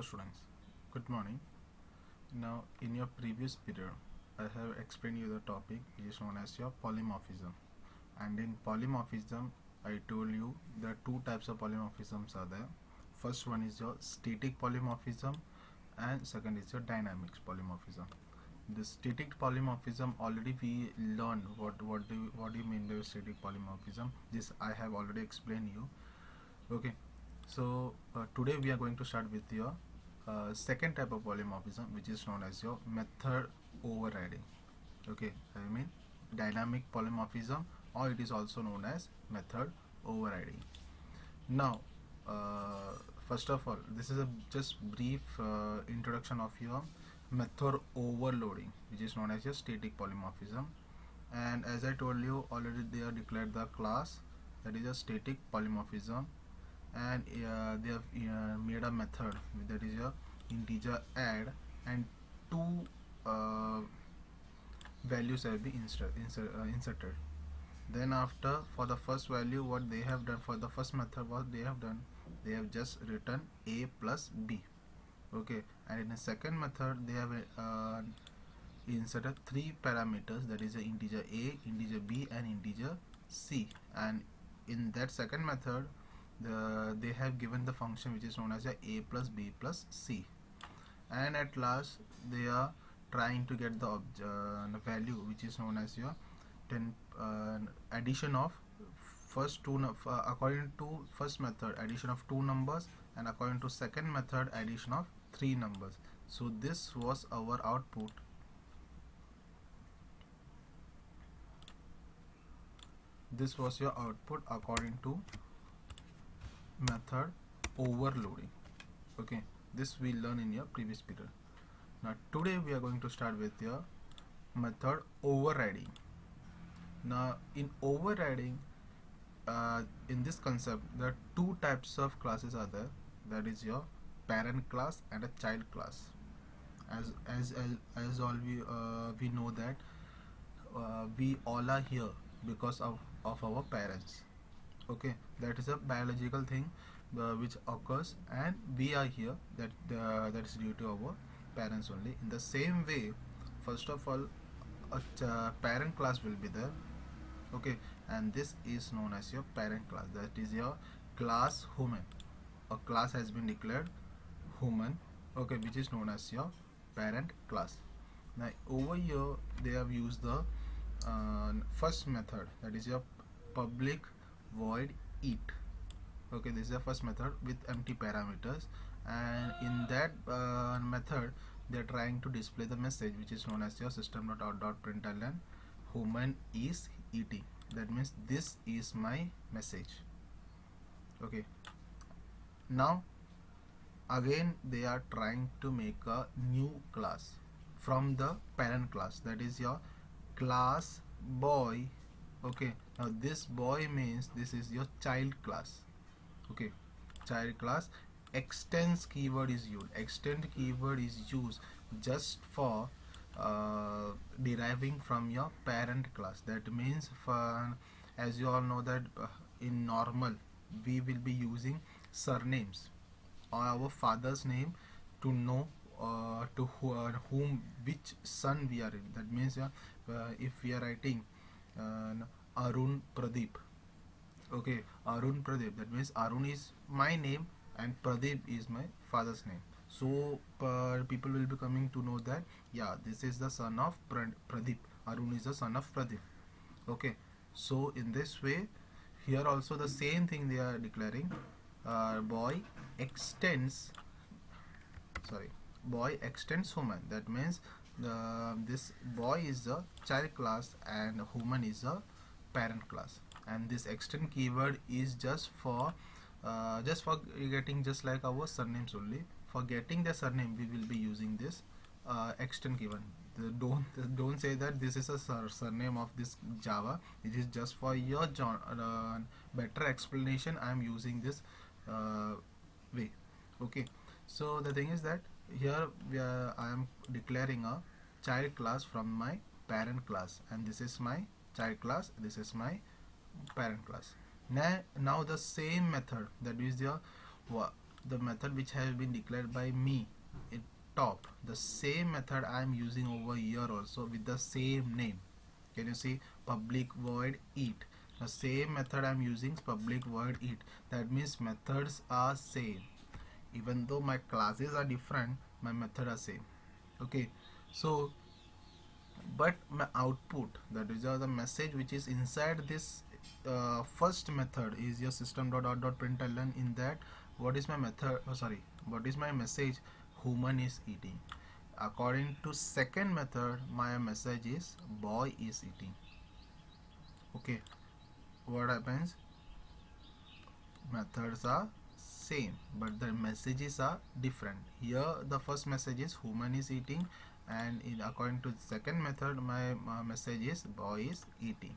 students, good morning. Now in your previous period I have explained you the topic which is known as your polymorphism, and in polymorphism I told you there are two types of polymorphisms are there. First one is your static polymorphism and second is your dynamics polymorphism. The static polymorphism already we learned what do you mean by static polymorphism. This I have already explained you. Okay, so today we are going to start with your second type of polymorphism, which is known as your method overriding. Okay, I mean dynamic polymorphism, or it is also known as method overriding. Now, first of all, this is a just brief introduction of your method overloading, which is known as your static polymorphism. And as I told you already, they are declared the class that is a static polymorphism, and they have made a method that is your integer add, and two values have been inserted. Then after, for the first value, what they have done for the first method, what they have done, they have just written a plus b. Okay, and in the second method they have inserted three parameters, that is a integer a, integer b and integer c. And in that second method they have given the function which is known as a plus b plus c, and at last they are trying to get the value which is known as your 10 addition of first two according to first method addition of two numbers, and according to second method addition of three numbers. So this was our output. This was your output according to method overloading. Okay, this we learn in your previous period. Now today we are going to start with your method overriding. Now in overriding, in this concept there are two types of classes are there, that is your parent class and a child class. As all we know that we all are here because of our parents. Okay, that is a biological thing which occurs, and we are here that is due to our parents only. In the same way, first of all, a parent class will be there. Okay, and this is known as your parent class, that is your class human. A class has been declared human, okay, which is known as your parent class. Now over here they have used the first method, that is your public void eat. Okay, this is the first method with empty parameters, and in that method they are trying to display the message which is known as your system.out.println human is eating. That means this is my message. Okay, now again they are trying to make a new class from the parent class, that is your class boy. Okay, now this boy means this is your child class. Okay, child class. Extends keyword is used. Extend keyword is used just for deriving from your parent class. That means, for as you all know that in normal we will be using surnames or our father's name to know whom which son we are in. That means if we are writing Arun Pradeep, okay, Arun Pradeep, that means Arun is my name and Pradeep is my father's name. So people will be coming to know that yeah, this is the son of Pradeep. Arun is the son of Pradeep. Okay, so in this way here also the same thing they are declaring. Boy extends human. That means this boy is a child class and human is a parent class, and this extend keyword is just for getting, just like our surnames only. For getting the surname we will be using this extend keyword. Don't say that this is a surname of this Java. It is just for your better explanation I am using this way. Okay, so the thing is that here I am declaring a child class from my parent class, and this is my child class, this is my parent class. Now the same method, that is your the method which has been declared by me in top, the same method I am using over here also with the same name. Can you see? Public void eat. The same method I'm using is public void eat. That means methods are same. Even though my classes are different, my method are same. Okay. So but my output, that is the message which is inside this first method, is your system dot println. In that, what is my method, what is my message? Human is eating. According to second method, my message is boy is eating. Okay, what happens? Methods are same but the messages are different. Here the first message is human is eating, and according to the second method, my message is boy is eating.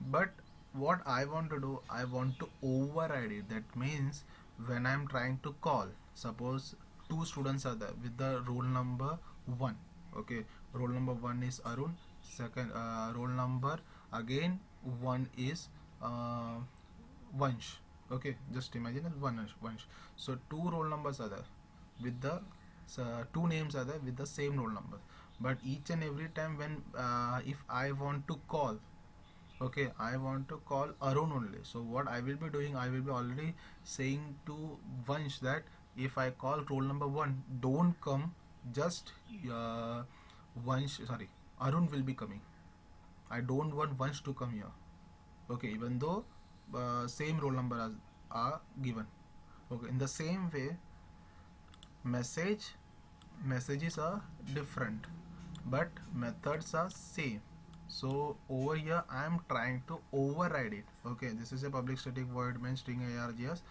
But what I want to do, I want to override it. That means when I'm trying to call, suppose two students are there with the roll number 1. Okay, roll number 1 is Arun, second roll number again 1 is uh, Vansh. Okay, just imagine it, Vansh. So two roll numbers are there with the two names are there with the same roll number. But each and every time when if I want to call, okay, I want to call Arun only. So what I will be doing, I will be already saying to Vansh that if I call roll number 1, don't come, just Vansh, sorry, Arun will be coming. I don't want Vansh to come here. Okay, even though same roll number are given. Okay, in the same way, messages are different but methods are same. So over here I am trying to override it. Okay, this is a public static void main string args,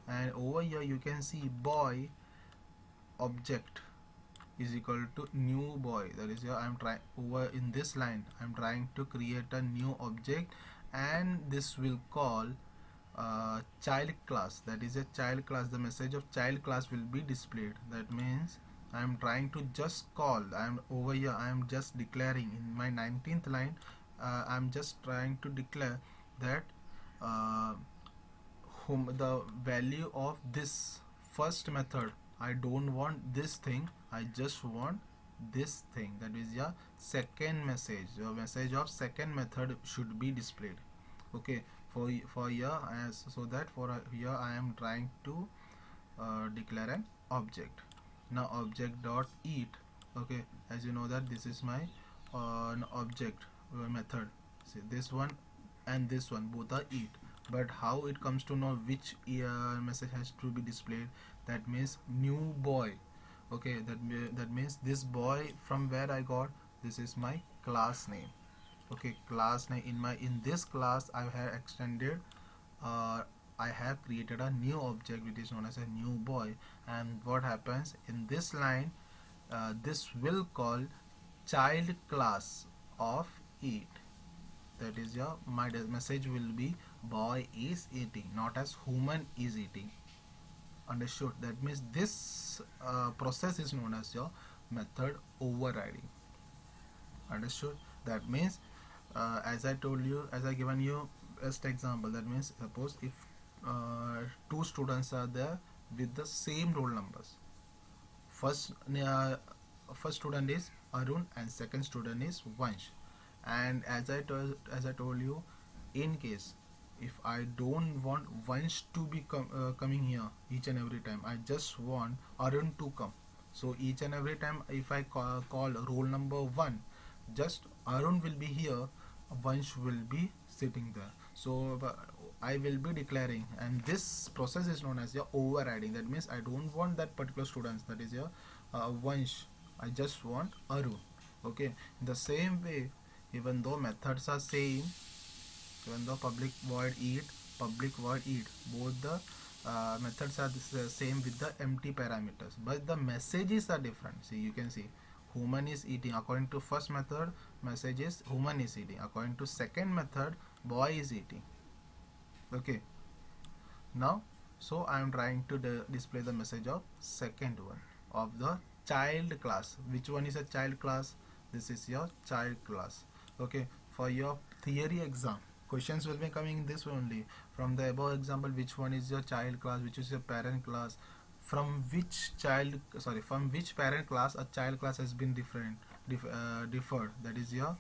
and over here you can see boy object is equal to new boy. That is here I am trying, over in this line I am trying to create a new object, and this will call child class. That is a child class. The message of child class will be displayed. That means I am trying to just call, I am over here I am just declaring in my 19th line, I am just trying to declare that whom the value of this first method, I don't want this thing, I just want this thing. That is your second message. The message of second method should be displayed. Okay, for here as so that for here I am trying to declare an object. Now object dot eat. Okay, as you know that this is my an object method. See, this one and this one both are eat, but how it comes to know which message has to be displayed? That means new boy. Okay, that means this boy from where I got, this is my class name. Okay, class name. In this class I have extended I have created a new object which is known as a new boy. And what happens in this line, this will call child class of eat. That is your my message will be boy is eating, not as human is eating. Understood? That means this process is known as your method overriding. Understood? That means as I told you, as I given you best example, that means suppose if two students are there with the same roll numbers. First first student is Arun and second student is Vansh. And as I told you, in case if I don't want Vansh to be coming here each and every time, I just want Arun to come. So each and every time if I call roll number 1, just Arun will be here, Vansh will be sitting there. So I will be declaring, and this process is known as your overriding. That means I don't want that particular students, that is your Vansh, I just want Arun. Okay, in the same way, even though methods are same, even though public void eat, both the methods are the same with the empty parameters, but the messages are different. See, you can see human is eating. According to first method, message is human is eating. According to second method, boy is eating. Okay, now so I am trying to display the message of second one of the child class. Which one is a child class? This is your child class. Okay, for your theory exam, questions will be coming in this way only. From the above example, which one is your child class, which is your parent class? from which from which parent class a child class has been deferred. That is your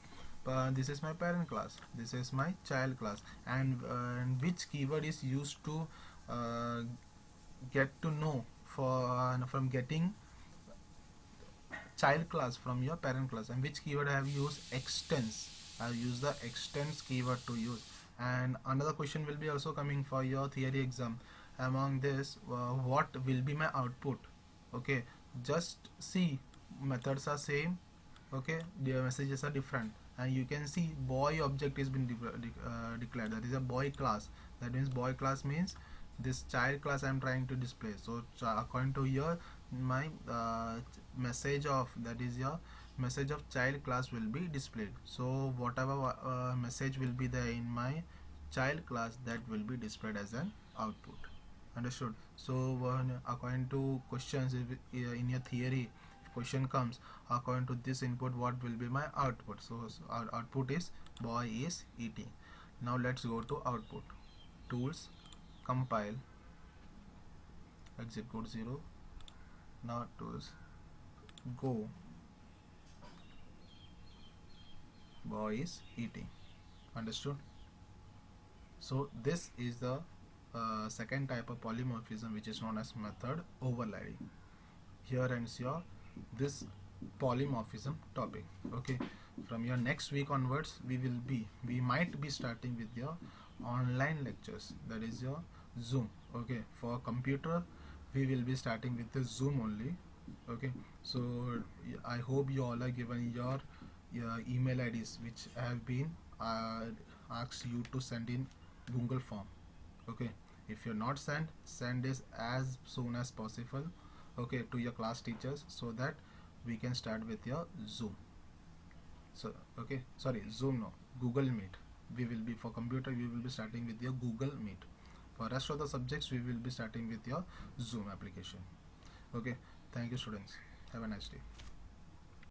this is my parent class, this is my child class, and which keyword is used to uh, get to know from getting child class from your parent class. And which keyword I have used? Extends. I have used the extends keyword to use. And another question will be also coming for your theory exam. Among this, what will be my output? Okay, just see, methods are same, okay, the messages are different, and you can see boy object is been declared. That is a boy class. That means boy class means this child class I am trying to display. So according to here, my message of, that is your message of child class will be displayed. So whatever message will be there in my child class, that will be displayed as an output. Understood? So according to questions, in your theory, if question comes according to this input, what will be my output? So our output is boy is eating. Now let's go to output. Tools, compile, exit code 0. Now tools, go, boy is eating. Understood? So this is the second type of polymorphism, which is known as method overriding. Here ends your this polymorphism topic. Okay, from your next week onwards, we might be starting with your online lectures, that is your Zoom. Okay, for computer we will be starting with the Zoom only. Okay, so I hope you all are given your email IDs, which have been asked you to send in Google form. Okay, if you're not send this as soon as possible, okay, to your class teachers, so that we can start with your Zoom. So okay, sorry, Zoom no, Google Meet. We will be, for computer we will be starting with your Google Meet. For rest of the subjects we will be starting with your Zoom application. Okay, thank you students, have a nice day.